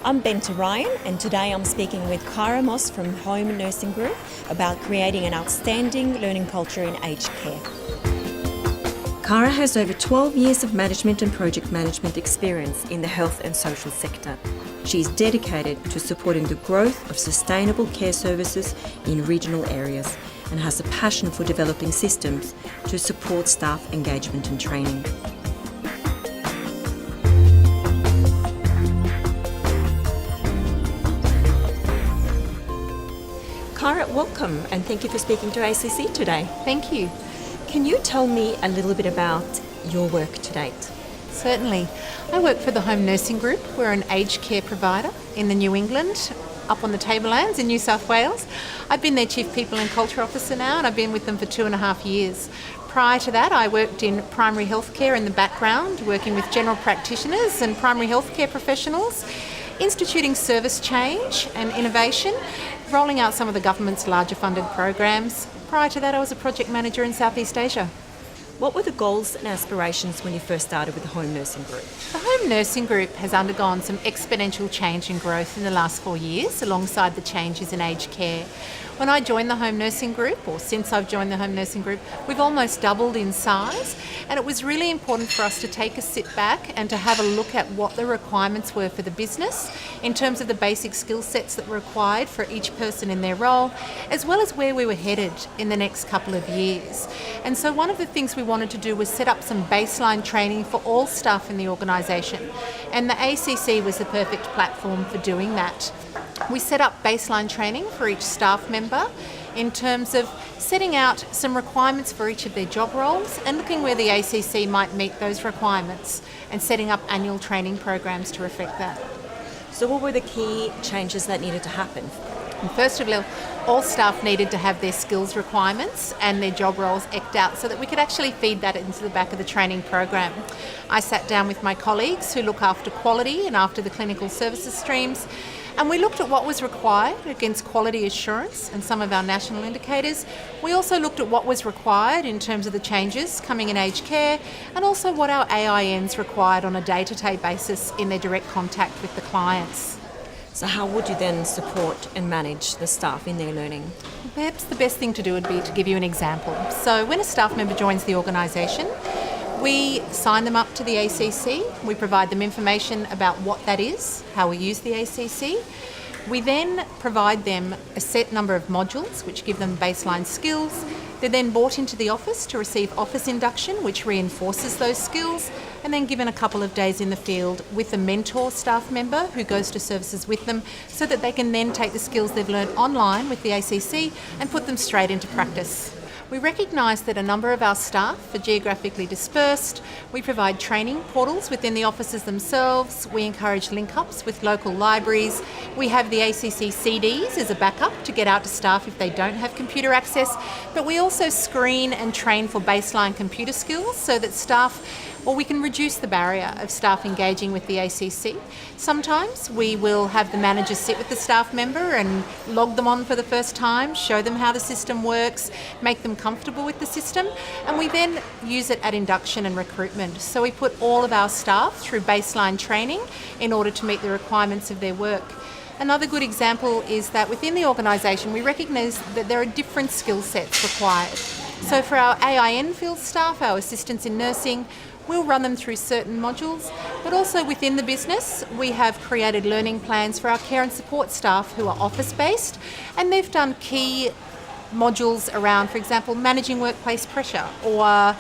I'm Benta Ryan, and today I'm speaking with Kyra Moss from Home Nursing Group about creating an outstanding learning culture in aged care. Kyra has over 12 years of management and project management experience in the health and social sector. She is dedicated to supporting the growth of sustainable care services in regional areas and has a passion for developing systems to support staff engagement and training. Kyra, welcome, and thank you for speaking to ACC today. Thank you. Can you tell me a little bit about your work to date? Certainly. I work for the Home Nursing Group. We're an aged care provider in the New England, up on the Tablelands in New South Wales. I've been their Chief People and Culture Officer now, and I've been with them for 2.5 years. Prior to that, I worked in primary health care in the background, working with general practitioners and primary health care professionals, instituting service change and innovation, rolling out some of the government's larger funded programs. Prior to that, I was a project manager in Southeast Asia. What were the goals and aspirations when you first started with the Home Nursing Group? The Home Nursing Group has undergone some exponential change and growth in the last 4 years, alongside the changes in aged care. When I joined the Home Nursing Group, or since I've joined the Home Nursing Group, we've almost doubled in size, and it was really important for us to take a sit back and to have a look at what the requirements were for the business in terms of the basic skill sets that were required for each person in their role, as well as where we were headed in the next couple of years. And so one of the things we wanted to do was set up some baseline training for all staff in the organisation, and the ACC was the perfect platform for doing that. We set up baseline training for each staff member in terms of setting out some requirements for each of their job roles and looking where the ACC might meet those requirements and setting up annual training programs to reflect that. So what were the key changes that needed to happen? And first of all staff needed to have their skills requirements and their job roles eked out so that we could actually feed that into the back of the training program. I sat down with my colleagues who look after quality and after the clinical services streams, and we looked at what was required against quality assurance and some of our national indicators. We also looked at what was required in terms of the changes coming in aged care, and also what our AINs required on a day-to-day basis in their direct contact with the clients. So how would you then support and manage the staff in their learning? Perhaps the best thing to do would be to give you an example. So when a staff member joins the organisation, we sign them up to the ACC. We provide them information about what that is, how we use the ACC. We then provide them a set number of modules which give them baseline skills. They're then brought into the office to receive office induction, which reinforces those skills, and then given a couple of days in the field with a mentor staff member who goes to services with them so that they can then take the skills they've learned online with the ACC and put them straight into practice. We recognise that a number of our staff are geographically dispersed. We provide training portals within the offices themselves. We encourage link-ups with local libraries. We have the ACC CDs as a backup to get out to staff if they don't have computer access. But we also screen and train for baseline computer skills so that we can reduce the barrier of staff engaging with the ACC. Sometimes we will have the manager sit with the staff member and log them on for the first time, show them how the system works, make them comfortable with the system, and we then use it at induction and recruitment. So we put all of our staff through baseline training in order to meet the requirements of their work. Another good example is that within the organisation we recognise that there are different skill sets required. So for our AIN field staff, our assistants in nursing, we'll run them through certain modules, but also within the business we have created learning plans for our care and support staff who are office-based, and they've done key modules around, for example, managing workplace pressure or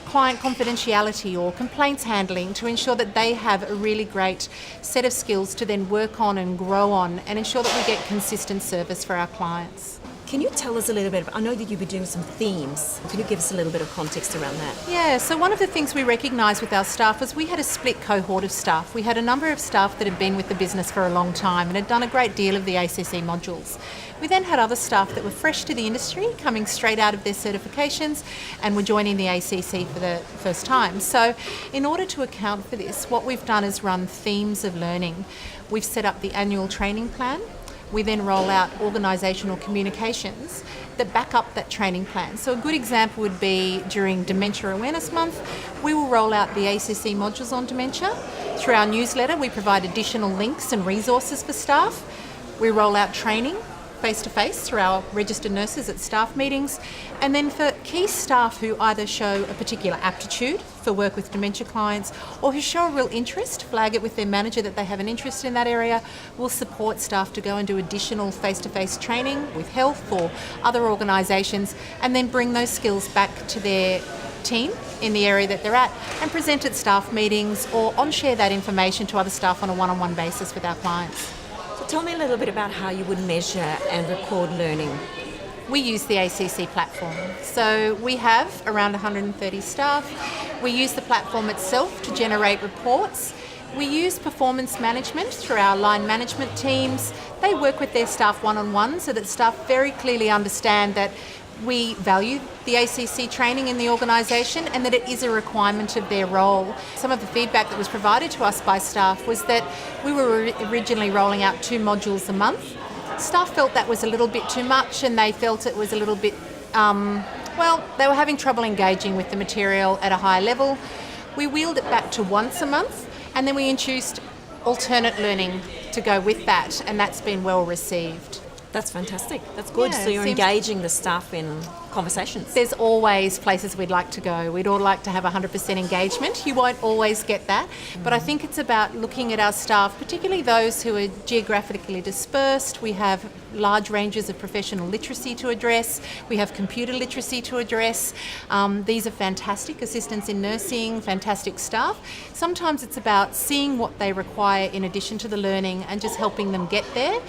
client confidentiality or complaints handling to ensure that they have a really great set of skills to then work on and grow on and ensure that we get consistent service for our clients. Can you tell us a little bit, I know that you've been doing some themes. Can you give us a little bit of context around that? Yeah, so one of the things we recognised with our staff was we had a split cohort of staff. We had a number of staff that had been with the business for a long time and had done a great deal of the ACC modules. We then had other staff that were fresh to the industry, coming straight out of their certifications and were joining the ACC for the first time. So in order to account for this, what we've done is run themes of learning. We've set up the annual training plan. we then roll out organisational communications that back up that training plan. So a good example would be during Dementia Awareness Month, we will roll out the ACC modules on dementia. Through our newsletter, we provide additional links and resources for staff. We roll out training face-to-face through our registered nurses at staff meetings. And then for key staff who either show a particular aptitude for work with dementia clients or who show a real interest, flag it with their manager that they have an interest in that area, we'll support staff to go and do additional face-to-face training with health or other organisations and then bring those skills back to their team in the area that they're at and present at staff meetings or on-share that information to other staff on a one-on-one basis with our clients. Tell me a little bit about how you would measure and record learning. We use the ACC platform. So we have around 130 staff. We use the platform itself to generate reports. We use performance management through our line management teams. They work with their staff one-on-one so that staff very clearly understand that we value the ACC training in the organisation and that it is a requirement of their role. Some of the feedback that was provided to us by staff was that we were originally rolling out 2 modules a month. Staff felt that was a little bit too much and they felt it was a little bit, they were having trouble engaging with the material at a high level. We wheeled it back to once a month and then we introduced alternate learning to go with that, and that's been well received. That's fantastic. That's good. Yeah, so you're engaging the staff in conversations. There's always places we'd like to go. We'd all like to have 100% engagement. You won't always get that. But I think it's about looking at our staff, particularly those who are geographically dispersed. We have large ranges of professional literacy to address. We have computer literacy to address. These are fantastic assistants in nursing, fantastic staff. Sometimes it's about seeing what they require in addition to the learning and just helping them get there.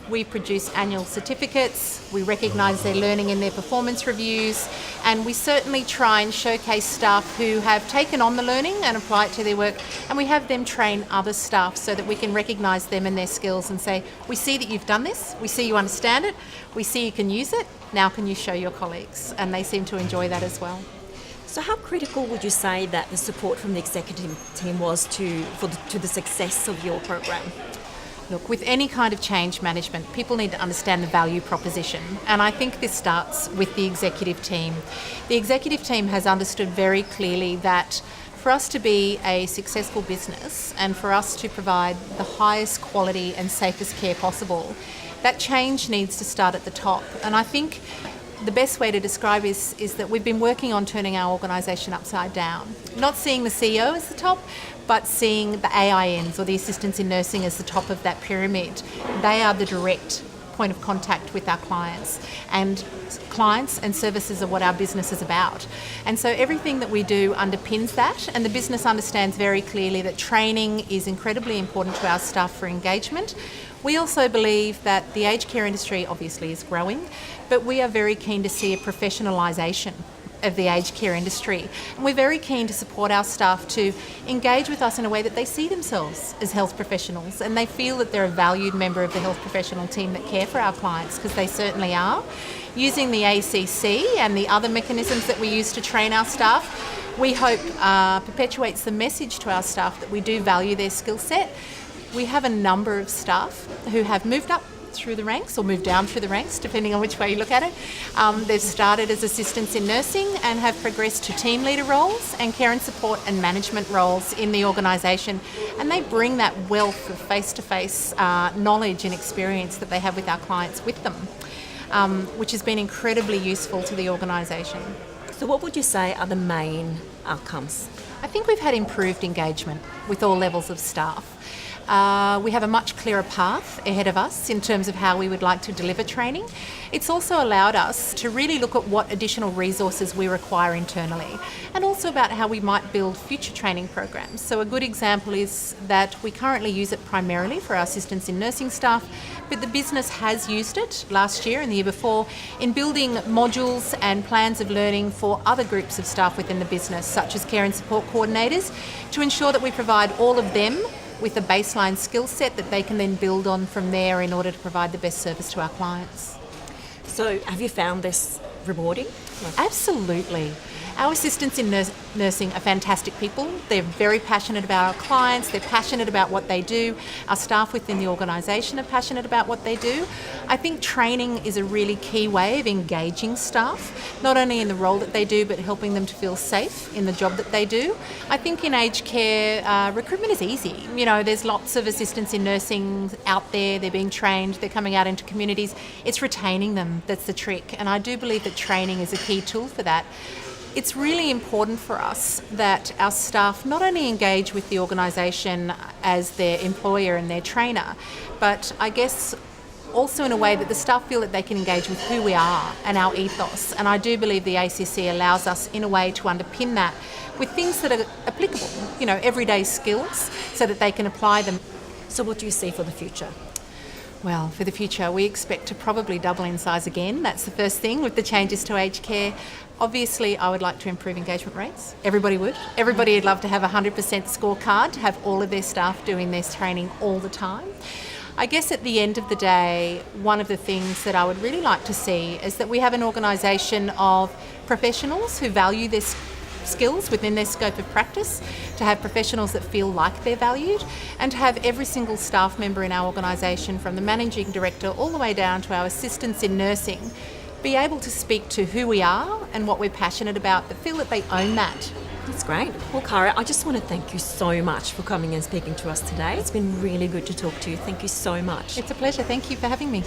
We produce annual certificates, we recognise their learning in their performance reviews, and we certainly try and showcase staff who have taken on the learning and apply it to their work, and we have them train other staff so that we can recognise them and their skills and say, we see that you've done this, we see you understand it, we see you can use it, now can you show your colleagues? And they seem to enjoy that as well. So how critical would you say that the support from the executive team was to the success of your program? Look, with any kind of change management, people need to understand the value proposition, and I think this starts with the executive team. The executive team has understood very clearly that for us to be a successful business and for us to provide the highest quality and safest care possible, that change needs to start at the top. And I think the best way to describe is that we've been working on turning our organisation upside down. Not seeing the CEO as the top, but seeing the AINs or the assistants in nursing as the top of that pyramid. They are the direct point of contact with our clients, and clients and services are what our business is about. And so everything that we do underpins that, and the business understands very clearly that training is incredibly important to our staff for engagement. We also believe that the aged care industry obviously is growing, but we are very keen to see a professionalisation of the aged care industry. And we're very keen to support our staff to engage with us in a way that they see themselves as health professionals and they feel that they're a valued member of the health professional team that care for our clients, because they certainly are. Using the ACC and the other mechanisms that we use to train our staff, we hope perpetuates the message to our staff that we do value their skill set. We have a number of staff who have moved up through the ranks or moved down through the ranks, depending on which way you look at it. They've started as assistants in nursing and have progressed to team leader roles and care and support and management roles in the organisation. And they bring that wealth of face-to-face knowledge and experience that they have with our clients with them, which has been incredibly useful to the organisation. So what would you say are the main outcomes? I think we've had improved engagement with all levels of staff. We have a much clearer path ahead of us in terms of how we would like to deliver training. It's also allowed us to really look at what additional resources we require internally, and also about how we might build future training programs. So a good example is that we currently use it primarily for our assistants in nursing staff, but the business has used it last year and the year before in building modules and plans of learning for other groups of staff within the business, such as care and support coordinators, to ensure that we provide all of them with a baseline skill set that they can then build on from there in order to provide the best service to our clients. So have you found this rewarding? Absolutely. Our assistants in nursing are fantastic people. They're very passionate about our clients. They're passionate about what they do. Our staff within the organisation are passionate about what they do. I think training is a really key way of engaging staff, not only in the role that they do, but helping them to feel safe in the job that they do. I think in aged care, recruitment is easy. You know, there's lots of assistants in nursing out there. They're being trained. They're coming out into communities. It's retaining them that's the trick. And I do believe that training is a key tool for that. It's really important for us that our staff not only engage with the organisation as their employer and their trainer, but I guess also in a way that the staff feel that they can engage with who we are and our ethos. And I do believe the ACC allows us in a way to underpin that with things that are applicable, you know, everyday skills, so that they can apply them. So what do you see for the future? Well, for the future, we expect to probably double in size again. That's the first thing with the changes to aged care. Obviously, I would like to improve engagement rates. Everybody would. Everybody would love to have a 100% scorecard, to have all of their staff doing their training all the time. I guess at the end of the day, one of the things that I would really like to see is that we have an organisation of professionals who value their skills within their scope of practice, to have professionals that feel like they're valued, and to have every single staff member in our organisation, from the managing director all the way down to our assistants in nursing, be able to speak to who we are and what we're passionate about, but feel that they own that. That's great. Well, Kyra, I just want to thank you so much for coming and speaking to us today. It's been really good to talk to you. Thank you so much. It's a pleasure. Thank you for having me.